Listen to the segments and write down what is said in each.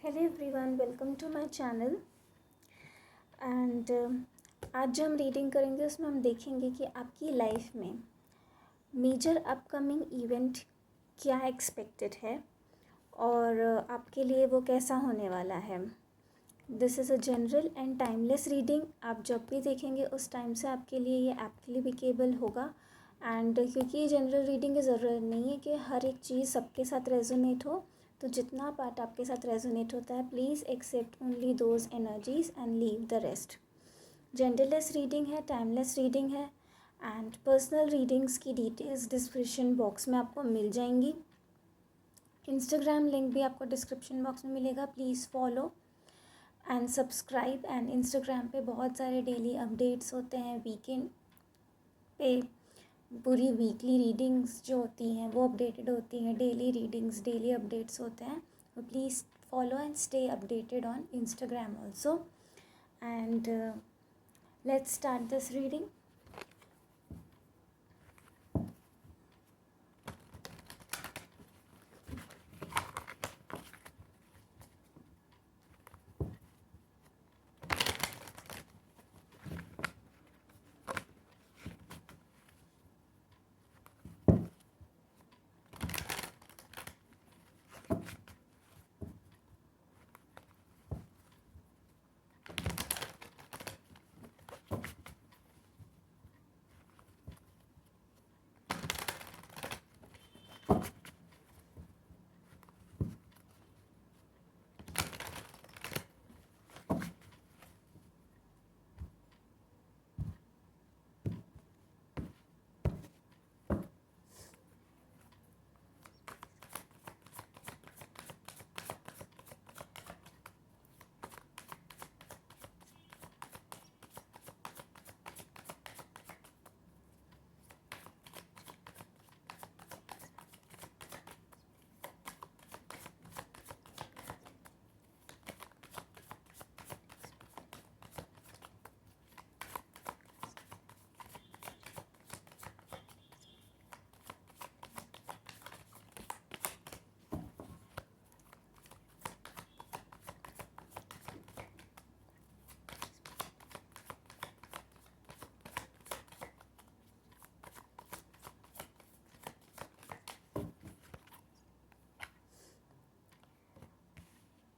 Hello everyone, welcome to my channel. And आज जो हम रीडिंग करेंगे उसमें हम देखेंगे कि आपकी लाइफ में मेजर अपकमिंग इवेंट क्या एक्सपेक्टेड है और आपके लिए वो कैसा होने वाला है। This is a general and timeless reading. आप जब भी देखेंगे उस टाइम से आपके लिए ये एप्लीकेबल होगा। एंड क्योंकि ये जनरल रीडिंग की ज़रूरत नहीं है कि हर एक चीज़ सबके साथ रेजोनेट हो, तो जितना पार्ट आपके साथ रेजोनेट होता है please accept only those energies and leave the rest. Genderless reading है, टाइमलेस रीडिंग है एंड पर्सनल रीडिंग्स की डिटेल्स डिस्क्रिप्शन बॉक्स में आपको मिल जाएंगी। इंस्टाग्राम लिंक भी आपको डिस्क्रिप्शन बॉक्स में मिलेगा, please follow and subscribe. And Instagram पे बहुत सारे डेली अपडेट्स होते हैं, वीकेंड पे पूरी वीकली रीडिंग्स जो होती हैं वो अपडेटेड होती हैं, डेली रीडिंग्स, डेली अपडेट्स होते हैं। तो please follow and stay updated on Instagram also. And let's start this reading.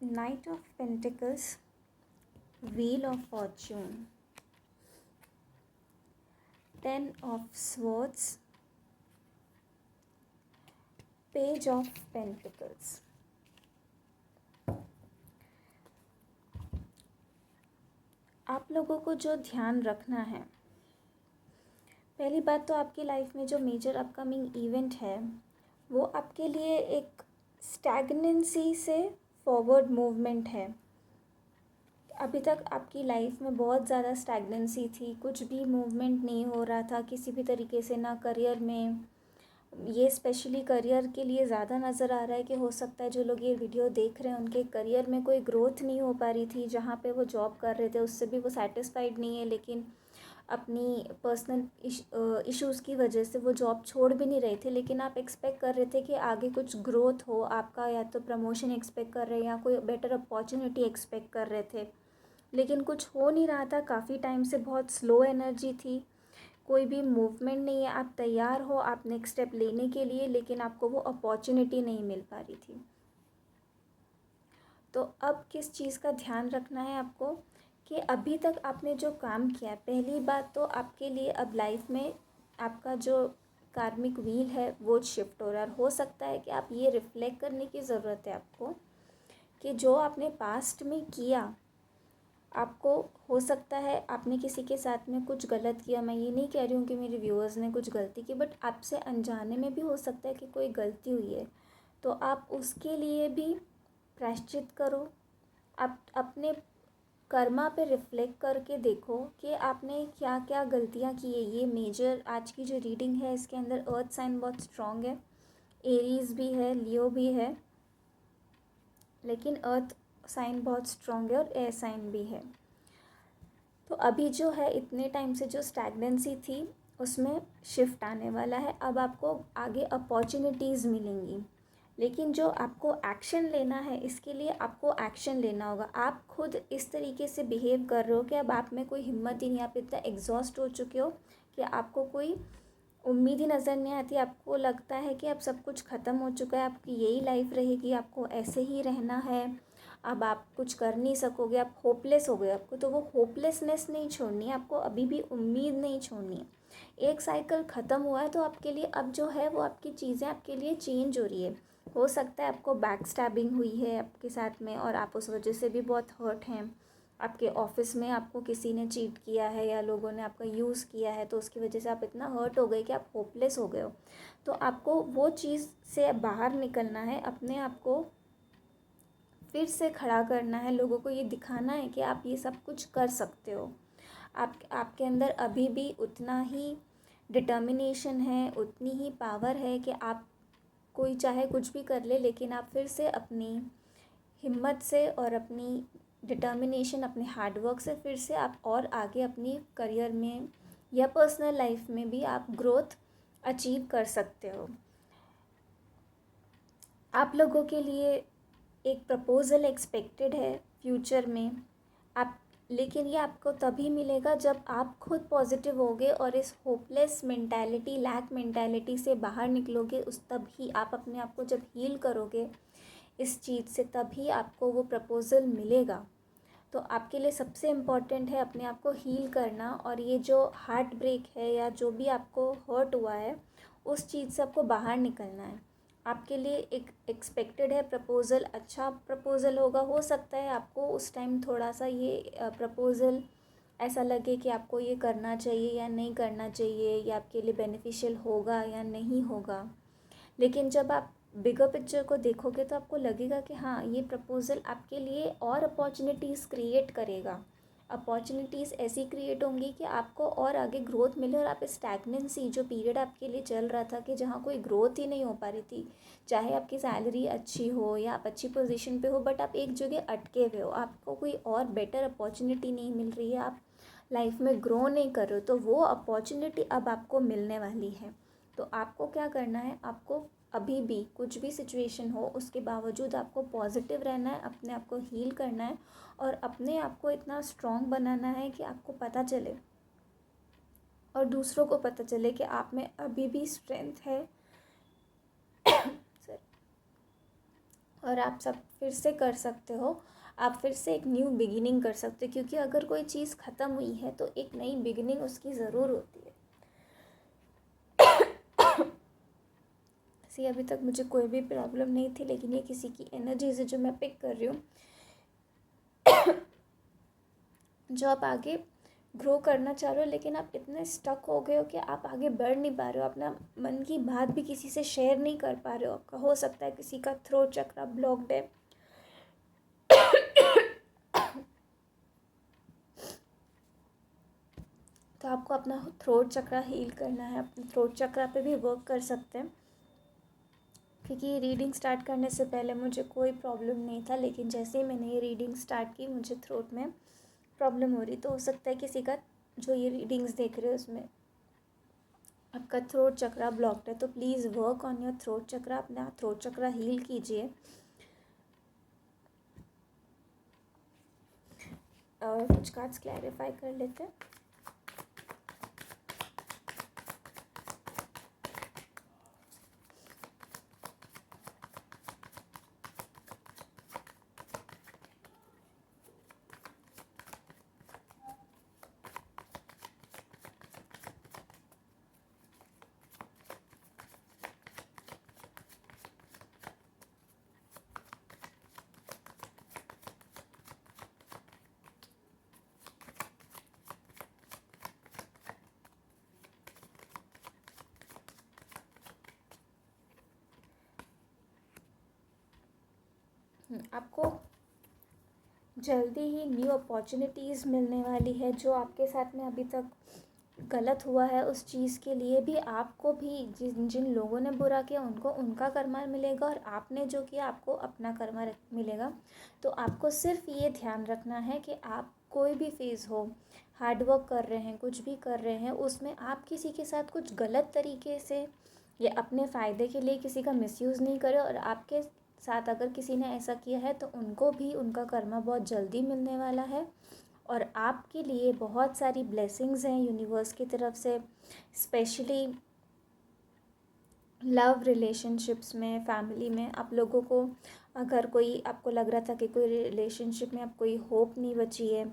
Knight of Pentacles, Wheel of Fortune, Ten of Swords, Page of Pentacles। आप लोगों को जो ध्यान रखना है, पहली बात तो आपकी लाइफ में जो मेजर अपकमिंग इवेंट है वो आपके लिए एक स्टैग्नेंसी से फॉरवर्ड मूवमेंट है। अभी तक आपकी लाइफ में बहुत ज़्यादा स्टैग्नेंसी थी, कुछ भी मूवमेंट नहीं हो रहा था किसी भी तरीके से, ना करियर में। ये स्पेशली करियर के लिए ज़्यादा नज़र आ रहा है कि हो सकता है जो लोग ये वीडियो देख रहे हैं उनके करियर में कोई ग्रोथ नहीं हो पा रही थी, जहाँ पे वो जॉब कर रहे थे उससे भी वो सेटिस्फाइड नहीं है, लेकिन अपनी पर्सनल इश्यूज़ की वजह से वो जॉब छोड़ भी नहीं रहे थे। लेकिन आप एक्सपेक्ट कर रहे थे कि आगे कुछ ग्रोथ हो आपका, या तो प्रमोशन एक्सपेक्ट कर रहे हैं या कोई बेटर अपॉर्चुनिटी एक्सपेक्ट कर रहे थे, लेकिन कुछ हो नहीं रहा था। काफ़ी टाइम से बहुत स्लो एनर्जी थी, कोई भी मूवमेंट नहीं है। आप तैयार हो आप नेक्स्ट स्टेप लेने के लिए, लेकिन आपको वो अपॉर्चुनिटी नहीं मिल पा रही थी। तो अब किस चीज़ का ध्यान रखना है आपको कि अभी तक आपने जो काम किया है, पहली बात तो आपके लिए अब लाइफ में आपका जो कार्मिक व्हील है वो शिफ्ट हो रहा है। हो सकता है कि आप ये रिफ्लेक्ट करने की ज़रूरत है आपको कि जो आपने पास्ट में किया, आपको हो सकता है आपने किसी के साथ में कुछ गलत किया। मैं ये नहीं कह रही हूँ कि मेरे व्यूअर्स ने कुछ गलती की, बट आपसे अनजाने में भी हो सकता है कि कोई गलती हुई है, तो आप उसके लिए भी प्रायश्चित करो। आप अपने कर्मा पे रिफ्लेक्ट करके देखो कि आपने क्या क्या गलतियाँ की है। ये मेजर आज की जो रीडिंग है इसके अंदर अर्थ साइन बहुत स्ट्रॉन्ग है, एरीज भी है, लियो भी है, लेकिन अर्थ साइन बहुत स्ट्रॉन्ग है और एयर साइन भी है। तो अभी जो है इतने टाइम से जो स्टैग्नेंसी थी उसमें शिफ्ट आने वाला है। अब आपको आगे अपॉर्चुनिटीज़ मिलेंगी, लेकिन जो आपको एक्शन लेना है, इसके लिए आपको एक्शन लेना होगा। आप खुद इस तरीके से बिहेव कर रहे हो कि अब आप में कोई हिम्मत ही नहीं, आप इतना एग्जॉस्ट हो चुके हो कि आपको कोई उम्मीद ही नज़र नहीं आती। आपको लगता है कि अब सब कुछ ख़त्म हो चुका है, आपकी यही लाइफ रहेगी, आपको ऐसे ही रहना है, अब आप कुछ कर नहीं सकोगे, आप होपलेस हो गए। आपको तो वो होपलेसनेस नहीं छोड़नी है, आपको अभी भी उम्मीद नहीं छोड़नी है। एक साइकिल ख़त्म हुआ है तो आपके लिए अब जो है वो आपकी चीज़ें आपके लिए चेंज हो रही है। हो सकता है आपको बैक स्टैबिंग हुई है आपके साथ में और आप उस वजह से भी बहुत हर्ट हैं। आपके ऑफिस में आपको किसी ने चीट किया है या लोगों ने आपका यूज़ किया है, तो उसकी वजह से आप इतना हर्ट हो गए कि आप होपलेस हो गए हो। तो आपको वो चीज़ से बाहर निकलना है, अपने आप को फिर से खड़ा करना है, लोगों को ये दिखाना है कि आप ये सब कुछ कर सकते हो। आपके अंदर अभी भी उतना ही डिटर्मिनेशन है, उतनी ही पावर है कि आप कोई चाहे कुछ भी कर ले, लेकिन आप फिर से अपनी हिम्मत से और अपनी डिटर्मिनेशन, अपने हार्डवर्क से फिर से आप और आगे अपनी करियर में या पर्सनल लाइफ में भी आप ग्रोथ अचीव कर सकते हो। आप लोगों के लिए एक प्रपोज़ल एक्सपेक्टेड है फ्यूचर में आप, लेकिन ये आपको तभी मिलेगा जब आप खुद पॉजिटिव होगे और इस होपलेस मेंटालिटी, लैक मेंटालिटी से बाहर निकलोगे। उस तब ही आप अपने आप को जब हील करोगे इस चीज़ से, तभी आपको वो प्रपोज़ल मिलेगा। तो आपके लिए सबसे इम्पॉर्टेंट है अपने आप को हील करना, और ये जो हार्ट ब्रेक है या जो भी आपको हर्ट हुआ है उस चीज़ से आपको बाहर निकलना है। आपके लिए एक एक्सपेक्टेड है प्रपोज़ल, अच्छा प्रपोज़ल होगा। हो सकता है आपको उस टाइम थोड़ा सा ये प्रपोज़ल ऐसा लगे कि आपको ये करना चाहिए या नहीं करना चाहिए, या आपके लिए बेनिफिशियल होगा या नहीं होगा, लेकिन जब आप बिगर पिक्चर को देखोगे तो आपको लगेगा कि हाँ, ये प्रपोज़ल आपके लिए और अपॉर्चुनिटीज़ क्रिएट करेगा। अपॉर्चुनिटीज़ ऐसी क्रिएट होंगी कि आपको और आगे ग्रोथ मिले, और आप स्टैग्नेंसी जो पीरियड आपके लिए चल रहा था कि जहाँ कोई ग्रोथ ही नहीं हो पा रही थी, चाहे आपकी सैलरी अच्छी हो या आप अच्छी पोजीशन पे हो, बट आप एक जगह अटके हुए हो, आपको कोई और बेटर अपॉर्चुनिटी नहीं मिल रही है, आप लाइफ में ग्रो नहीं कर रहे हो, तो वो अपॉर्चुनिटी अब आपको मिलने वाली है। तो आपको क्या करना है, आपको अभी भी कुछ भी सिचुएशन हो उसके बावजूद आपको पॉजिटिव रहना है, अपने आप को हील करना है, और अपने आप को इतना स्ट्रॉन्ग बनाना है कि आपको पता चले और दूसरों को पता चले कि आप में अभी भी स्ट्रेंथ है सर, और आप सब फिर से कर सकते हो। आप फिर से एक न्यू बिगिनिंग कर सकते हो, क्योंकि अगर कोई चीज़ ख़त्म हुई है तो एक नई बिगिनिंग उसकी ज़रूर होती है। अभी तक मुझे कोई भी प्रॉब्लम नहीं थी, लेकिन ये किसी की एनर्जी से जो मैं पिक कर रही हूँ, जो आप आगे ग्रो करना चाह रहे हो, लेकिन आप इतने स्टक हो गए हो कि आप आगे बढ़ नहीं पा रहे हो, अपना मन की बात भी किसी से शेयर नहीं कर पा रहे हो। आपका हो सकता है किसी का थ्रोट चक्रा ब्लॉक्ड है तो आपको अपना थ्रोट चक्रा हील करना है। अपने थ्रोट चक्रा पे भी वर्क कर सकते हैं, क्योंकि रीडिंग स्टार्ट करने से पहले मुझे कोई प्रॉब्लम नहीं था, लेकिन जैसे ही मैंने ये रीडिंग स्टार्ट की मुझे थ्रोट में प्रॉब्लम हो रही। तो हो सकता है किसी का जो ये रीडिंग्स देख रहे हो उसमें आपका थ्रोट चक्रा ब्लॉक्ड है, तो please work on your throat chakra, अपना थ्रोट चक्रा हील कीजिए। और कुछ कार्ड्स क्लैरिफाई कर लेते हैं। आपको जल्दी ही न्यू अपॉर्चुनिटीज़ मिलने वाली है। जो आपके साथ में अभी तक गलत हुआ है उस चीज़ के लिए भी आपको भी, जिन जिन लोगों ने बुरा किया उनको उनका कर्मा मिलेगा, और आपने जो किया आपको अपना कर्मा मिलेगा। तो आपको सिर्फ ये ध्यान रखना है कि आप कोई भी फेज़ हो, हार्ड वर्क कर रहे हैं, कुछ भी कर रहे हैं, उसमें आप किसी के साथ कुछ गलत तरीके से ये अपने फ़ायदे के लिए किसी का मिसयूज़ नहीं करे, और आपके साथ अगर किसी ने ऐसा किया है तो उनको भी उनका कर्मा बहुत जल्दी मिलने वाला है। और आपके लिए बहुत सारी ब्लेसिंग्स हैं यूनिवर्स की तरफ से, स्पेशली लव रिलेशनशिप्स में, फैमिली में। आप लोगों को अगर कोई, आपको लग रहा था कि कोई रिलेशनशिप में अब कोई होप नहीं बची है,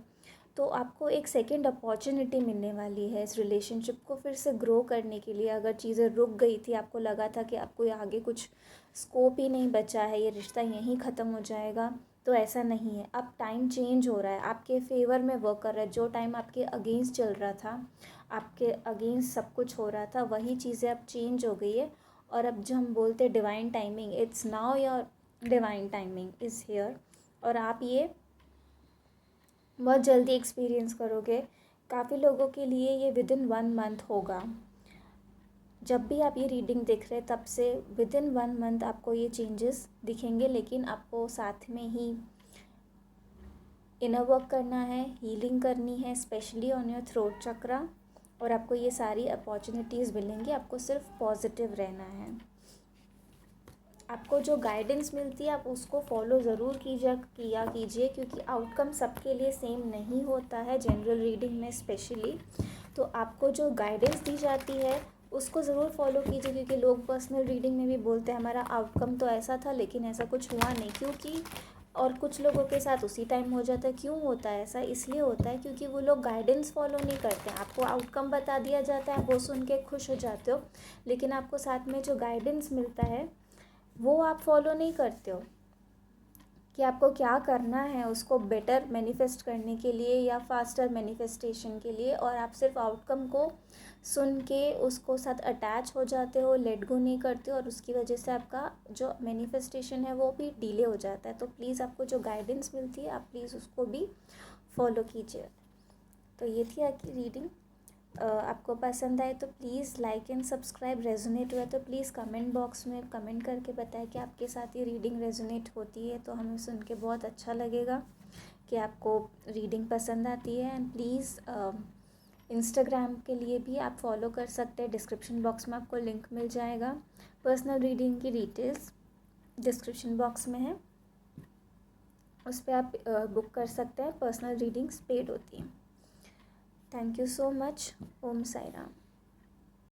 तो आपको एक सेकंड अपॉर्चुनिटी मिलने वाली है इस रिलेशनशिप को फिर से ग्रो करने के लिए। अगर चीज़ें रुक गई थी, आपको लगा था कि आपको आगे कुछ स्कोप ही नहीं बचा है, ये रिश्ता यहीं ख़त्म हो जाएगा, तो ऐसा नहीं है। अब टाइम चेंज हो रहा है, आपके फेवर में वर्क कर रहा है। जो टाइम आपके अगेंस्ट चल रहा था, आपके अगेंस्ट सब कुछ हो रहा था, वही चीज़ें अब चेंज हो गई है। और अब जो हम बोलते हैं divine timing, it's now your divine timing is here. और आप ये बहुत जल्दी एक्सपीरियंस करोगे। काफ़ी लोगों के लिए ये विद इन 1 मंथ होगा। जब भी आप ये रीडिंग देख रहे हैं तब से विद इन 1 मंथ आपको ये चेंजेस दिखेंगे, लेकिन आपको साथ में ही इनर वर्क करना है, हीलिंग करनी है, स्पेशली ऑन योर थ्रोट चक्रा। और आपको ये सारी अपॉर्चुनिटीज़ मिलेंगी, आपको सिर्फ पॉजिटिव रहना है। आपको जो गाइडेंस मिलती है आप उसको फॉलो ज़रूर कीजिए, क्योंकि आउटकम सबके लिए सेम नहीं होता है, जनरल रीडिंग में स्पेशली। तो आपको जो गाइडेंस दी जाती है उसको ज़रूर फॉलो कीजिए, क्योंकि लोग पर्सनल रीडिंग में भी बोलते हैं हमारा आउटकम तो ऐसा था लेकिन ऐसा कुछ हुआ नहीं, क्योंकि और कुछ लोगों के साथ उसी टाइम हो जाता है। क्यों होता है ऐसा? इसलिए होता है क्योंकि वो लोग गाइडेंस फॉलो नहीं करते हैं। आपको आउटकम बता दिया जाता है, आप वो सुन के खुश हो जाते हो, लेकिन आपको साथ में जो गाइडेंस मिलता है वो आप फॉलो नहीं करते हो कि आपको क्या करना है उसको बेटर मैनिफेस्ट करने के लिए या फास्टर मैनिफेस्टेशन के लिए। और आप सिर्फ आउटकम को सुन के उसको साथ अटैच हो जाते हो, लेट गो नहीं करते हो, और उसकी वजह से आपका जो मैनिफेस्टेशन है वो भी डिले हो जाता है। तो प्लीज़ आपको जो गाइडेंस मिलती है आप प्लीज़ उसको भी फॉलो कीजिए। तो ये थी आपकी रीडिंग। आपको पसंद आए तो please like and subscribe. Resonate हुआ तो प्लीज़ कमेंट बॉक्स में कमेंट करके बताएं कि आपके साथ ये रीडिंग रेजोनेट होती है, तो हमें सुन के बहुत अच्छा लगेगा कि आपको रीडिंग पसंद आती है। एंड प्लीज़ इंस्टाग्राम के लिए भी आप फॉलो कर सकते हैं, डिस्क्रिप्शन बॉक्स में आपको लिंक मिल जाएगा। पर्सनल रीडिंग की डिटेल्स डिस्क्रिप्शन बॉक्स में है, उस पर आप बुक कर सकते हैं। पर्सनल रीडिंग्स पेड होती हैं। Thank you so much. Om Sai Ram.